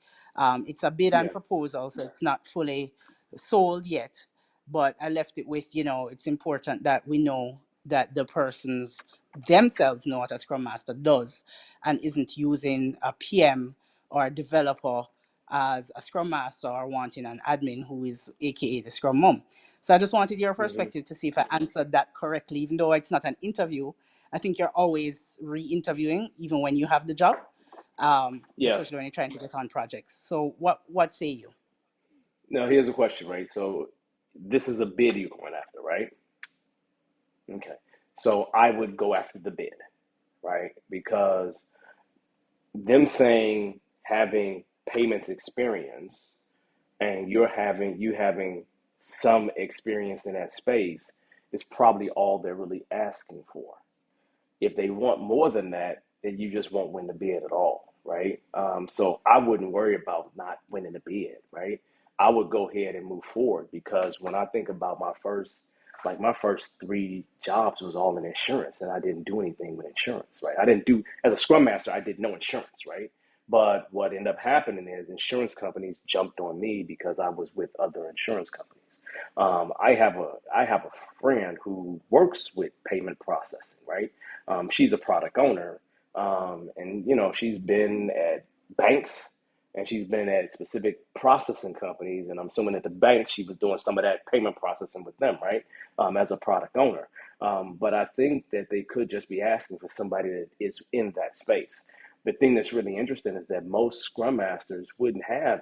It's a bid and Yeah, proposal, so it's not fully sold yet. But I left it with, it's important that we know that the persons themselves know what a Scrum Master does and isn't using a PM or a developer as a Scrum Master or wanting an admin who is AKA the Scrum Mom. So I just wanted your mm-hmm. perspective to see if I answered that correctly, even though it's not an interview. I think you're always re-interviewing, even when you have the job, Yeah. especially when you're trying to get on projects. So what say you? Now here's a question, right? So this is a bid you're going after, right? Okay. So I would go after the bid, right? Because them saying having payments experience and you having some experience in that space is probably all they're really asking for. If they want more than that, then you just won't win the bid at all, right? So I wouldn't worry about not winning the bid, right? I would go ahead and move forward because when I think about my first three jobs was all in insurance, and I didn't do anything with insurance, right? I didn't do as a scrum master, I did no insurance, right? But what ended up happening is insurance companies jumped on me because I was with other insurance companies. I have a friend who works with payment processing, right? She's a product owner, and she's been at banks and she's been at specific processing companies. And I'm assuming at the bank she was doing some of that payment processing with them, right? As a product owner. But I think that they could just be asking for somebody that is in that space. The thing that's really interesting is that most scrum masters wouldn't have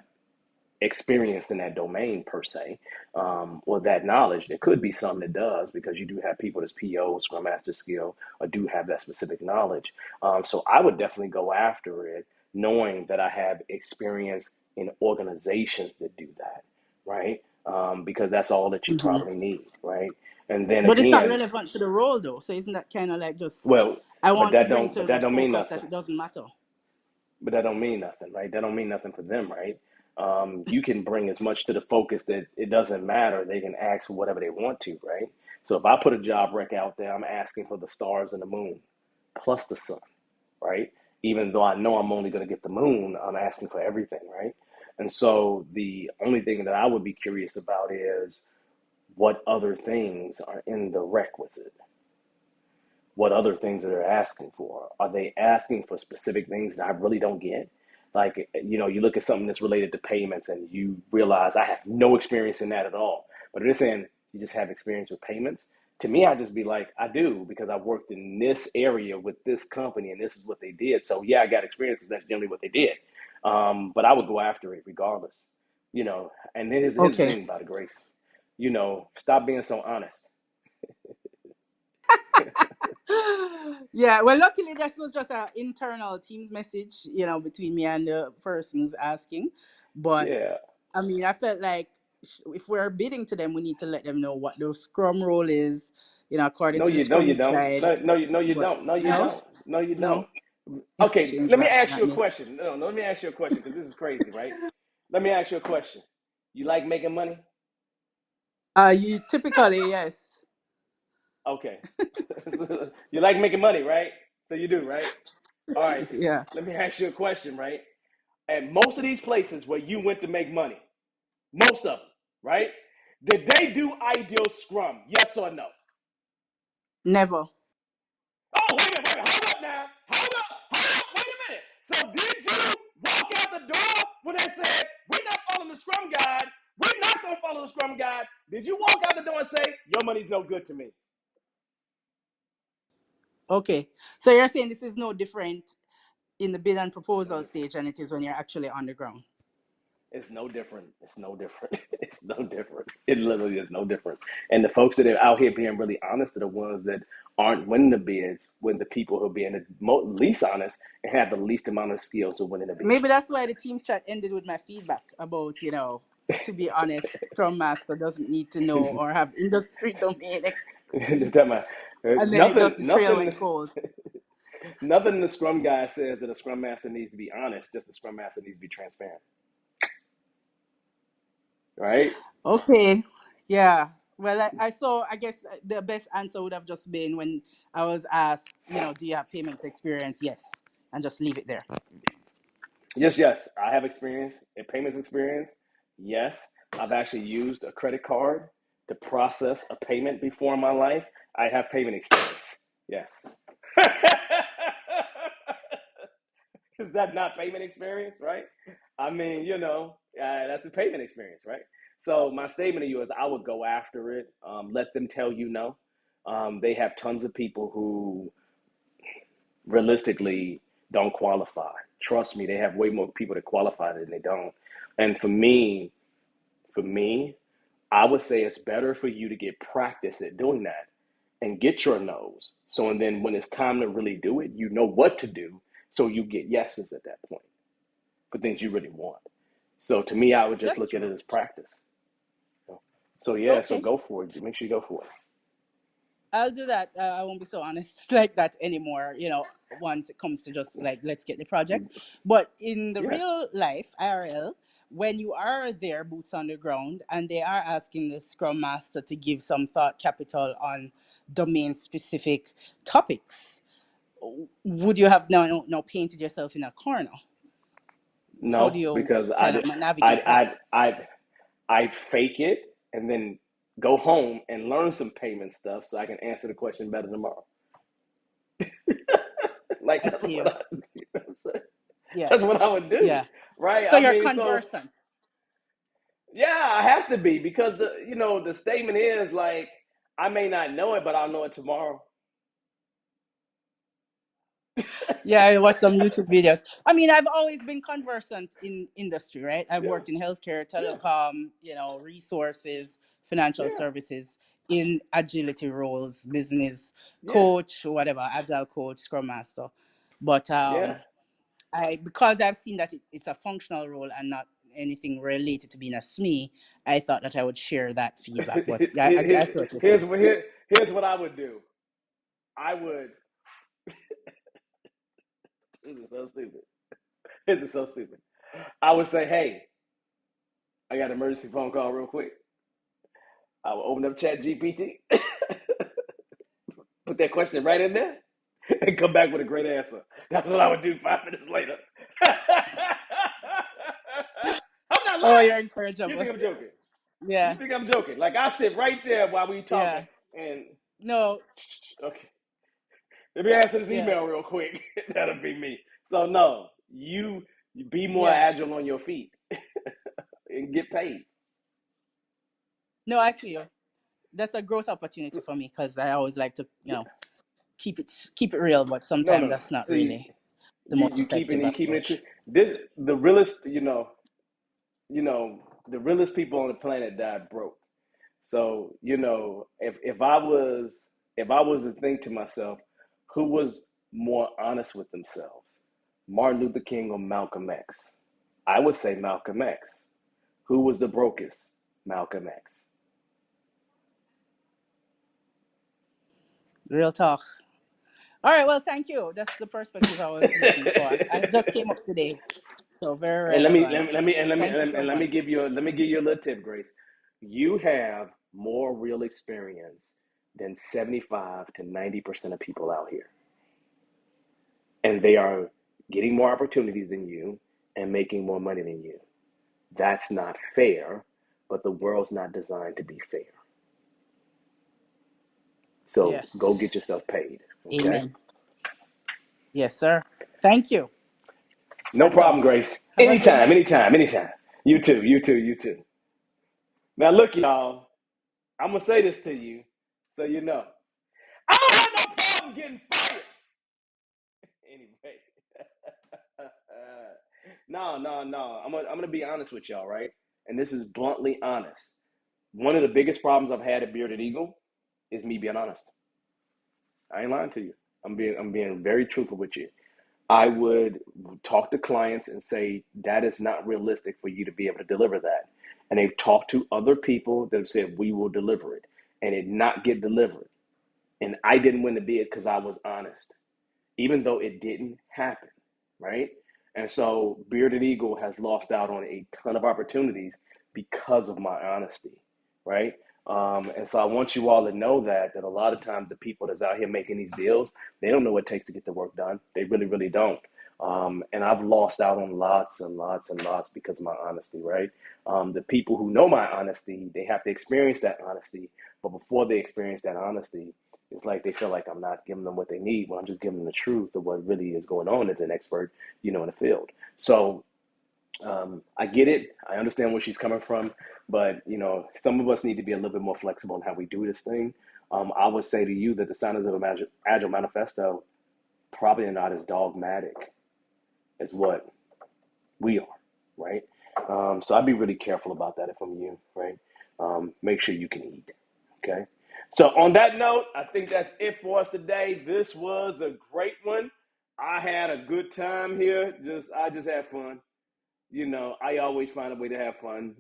experience in that domain per se, or that knowledge. There could be some that does because you do have people that's PO, Scrum Master skill, or do have that specific knowledge. So I would definitely go after it, knowing that I have experience in organizations that do that, right? Because that's all that you Hmm. probably need, right? And then But it's not again, relevant to the role, though. So isn't that kind of like just well, I but want to bring to the that don't mean focus nothing. that it doesn't matter. But that don't mean nothing, right? That don't mean nothing for them, right? You can bring as much to the focus that it doesn't matter. They can ask for whatever they want to, right? So if I put a job rec out there, I'm asking for the stars and the moon plus the sun, right? Even though I know I'm only going to get the moon, I'm asking for everything, right? And so the only thing that I would be curious about is what other things are in the requisite, what other things that they're asking for. Are they asking for specific things that I really don't get? Like, you look at something that's related to payments and you realize I have no experience in that at all. But they're saying you just have experience with payments. To me, I'd just be like, I do because I worked in this area with this company and this is what they did. So yeah, I got experience because that's generally what they did. But I would go after it regardless, And then here's the Okay. thing about it, Grace. Stop being so honest. Yeah, well, luckily this was just an internal Teams message, between me and the person who's asking. But Yeah. I mean, I felt like if we're bidding to them, we need to let them know what the Scrum role is, according No, to the you no, you Scrum don't. Guide. No, you no, you But don't. No, you no, don't. No, you no, don't. Okay, she's let me not ask you not a me. question. No, let me ask you a question because this is crazy, right? Let me ask you a question. You like making money? You typically, yes, Okay. You like making money, right? So you do, right? All right. yeah, Let me ask you a question, right? At most of these places where you went to make money, most of them, right? Did they do ideal scrum? Yes or no? never, Oh, wait a minute, hold up now. Hold up, wait a minute. So did you walk out the door when they said, we're not following the Scrum Guide, we're not going to follow the Scrum Guide? Did you walk out the door and say, your money's no good to me? okay. So you're saying this is no different in the bid and It's no proposal different. stage than it is when you're actually on the ground. It's no different. It's no different. It's no different. It literally is no different. And the folks that are out here being really honest are the ones that aren't winning the bids, when the people who are being the least honest and have the least amount of skills to winning the bids. Maybe that's why the Teams chat ended with my feedback about, to be honest, Scrum Master doesn't need to know or have industry domain expertise. And then it Nothing, just the trail nothing, went cold. nothing. The Scrum guy says that a Scrum Master needs to be honest. Just the Scrum Master needs to be transparent, right? Okay. Yeah. Well, I saw, I guess the best answer would have just been when I was asked, do you have payments experience? Yes. And just leave it there. Yes, yes. I have experience in payments experience. Yes, I've actually used a credit card to process a payment before in my life. I have payment experience. Yes. Is that not payment experience, right? I mean, that's a payment experience, right? So my statement to you is I would go after it. Let them tell you no. They have tons of people who realistically don't qualify. Trust me, they have way more people that qualify than they don't. And for me, I would say it's better for you to get practice at doing that and get your no's. So and then when it's time to really do it, you know what to do. So you get yeses at that point. for things you really want. So to me, I would just That's look at true. it as practice. So yeah, so Okay. go for it. Make sure you go for it. I'll do that. I won't be so honest like that anymore. Once it comes to just like let's get the project. But in the Yeah. real life IRL, when you are there, boots on the ground, and they are asking the Scrum Master to give some thought capital on domain specific topics, would you have now painted yourself in a corner? How do No, you because kind of navigate that? I'd fake it and then go home and learn some payment stuff so I can answer the question better tomorrow. Like I that's see what you. I, you know what I'm saying? Yeah, That's what I would do, yeah. right? So I you're mean, so conversant. yeah, I have to be because the statement is like I may not know it, but I'll know it tomorrow. Yeah, I watch some YouTube videos. I mean, I've always been conversant in industry, right? I've Yeah, worked in healthcare, yeah, telecom, resources, financial yeah, services, in agility roles, business yeah, coach, whatever, agile coach, scrum master. But yeah. I because I've seen that it's a functional role and not anything related to being a SME, I thought that I would share that feedback. But yeah, I see what you're saying. Here's what I would do. I would. This is so stupid. This is so stupid. I would say, hey, I got an emergency phone call real quick. I will open up Chat GPT, put that question right in there, and come back with a great answer. That's what I would do 5 minutes later. I'm not Oh, lying. you're You incorrigible. think I'm joking? You Yeah, think I'm joking? Like I sit right there while we talking, yeah. and No, okay, let me answer this yeah, email real quick. That'll be me. So no, you be more yeah. agile on your feet and get paid. No, I see you. That's a growth opportunity for me because I always like to, Yeah. keep it real, but No, no, sometimes no. that's not See, really the most effective you keeping it. approach. This the realest. You know, the realest people on the planet died broke. So if I was to think to myself, who was more honest with themselves, Martin Luther King or Malcolm X? I would say Malcolm X. Who was the brokest? Malcolm X. Real talk. All right, well, thank you. That's the perspective I was looking for. I just came up today, so very And relevant. Thank you so let me much. give you a little tip, Grace. You have more real experience than 75 to 90% of people out here, and they are getting more opportunities than you and making more money than you. That's not fair, but the world's not designed to be fair. So go get Yes. yourself paid. Okay. Amen. Yes, sir. Thank you. No Hats problem, off. Grace. Have a good night. Anytime. You too. You too. You too. Now look, y'all. I'm gonna say this to you, so you know. I don't have no problem getting fired. Anyway, no. I'm gonna be honest with y'all, right? And this is bluntly honest. One of the biggest problems I've had at Bearded Eagle is me being honest. I ain't lying to you. I'm being very truthful with you. I would talk to clients and say that is not realistic for you to be able to deliver that. And they've talked to other people that have said we will deliver it, and it not get delivered. And I didn't win the bid because I was honest, even though it didn't happen, right? And so Bearded Eagle has lost out on a ton of opportunities because of my honesty, right? And so I want you all to know that a lot of times the people that's out here making these deals, they don't know what it takes to get the work done. They really, really don't. And I've lost out on lots and lots and lots because of my honesty, right? The people who know my honesty, they have to experience that honesty. But before they experience that honesty, it's like they feel like I'm not giving them what they need when I'm just giving them the truth of what really is going on as an expert, in the field. So I get it. I understand where she's coming from, but some of us need to be a little bit more flexible in how we do this thing. I would say to you that the Sounders of Agile Manifesto probably are not as dogmatic as what we are, right? So I'd be really careful about that if I'm you, right? Make sure you can eat, okay? So on that note, I think that's it for us today. This was a great one. I had a good time here. I just had fun. I always find a way to have fun.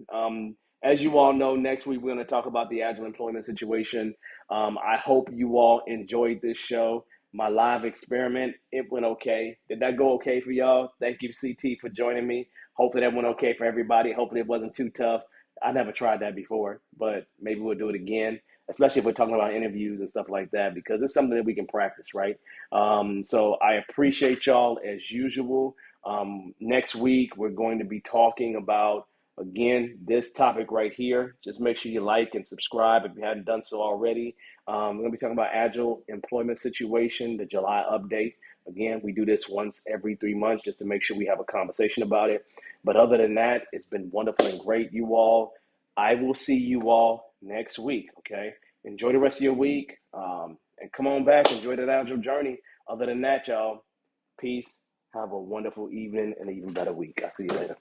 As you all know, next week we're going to talk about the agile employment situation. I hope you all enjoyed this show. My live experiment, it went okay. Did that go okay for y'all? Thank you, CT, for joining me. Hopefully that went okay for everybody. Hopefully it wasn't too tough. I never tried that before, but maybe we'll do it again, especially if we're talking about interviews and stuff like that, because it's something that we can practice, right? So I appreciate y'all as usual. Next week, we're going to be talking about, again, this topic right here. Just make sure you like and subscribe if you hadn't done so already. We're going to be talking about agile employment situation, the July update. Again, we do this once every 3 months just to make sure we have a conversation about it. But other than that, it's been wonderful and great, you all. I will see you all next week, okay? Enjoy the rest of your week, and come on back. Enjoy the agile journey. Other than that, y'all, peace. Have a wonderful evening and an even better week. I'll see you later.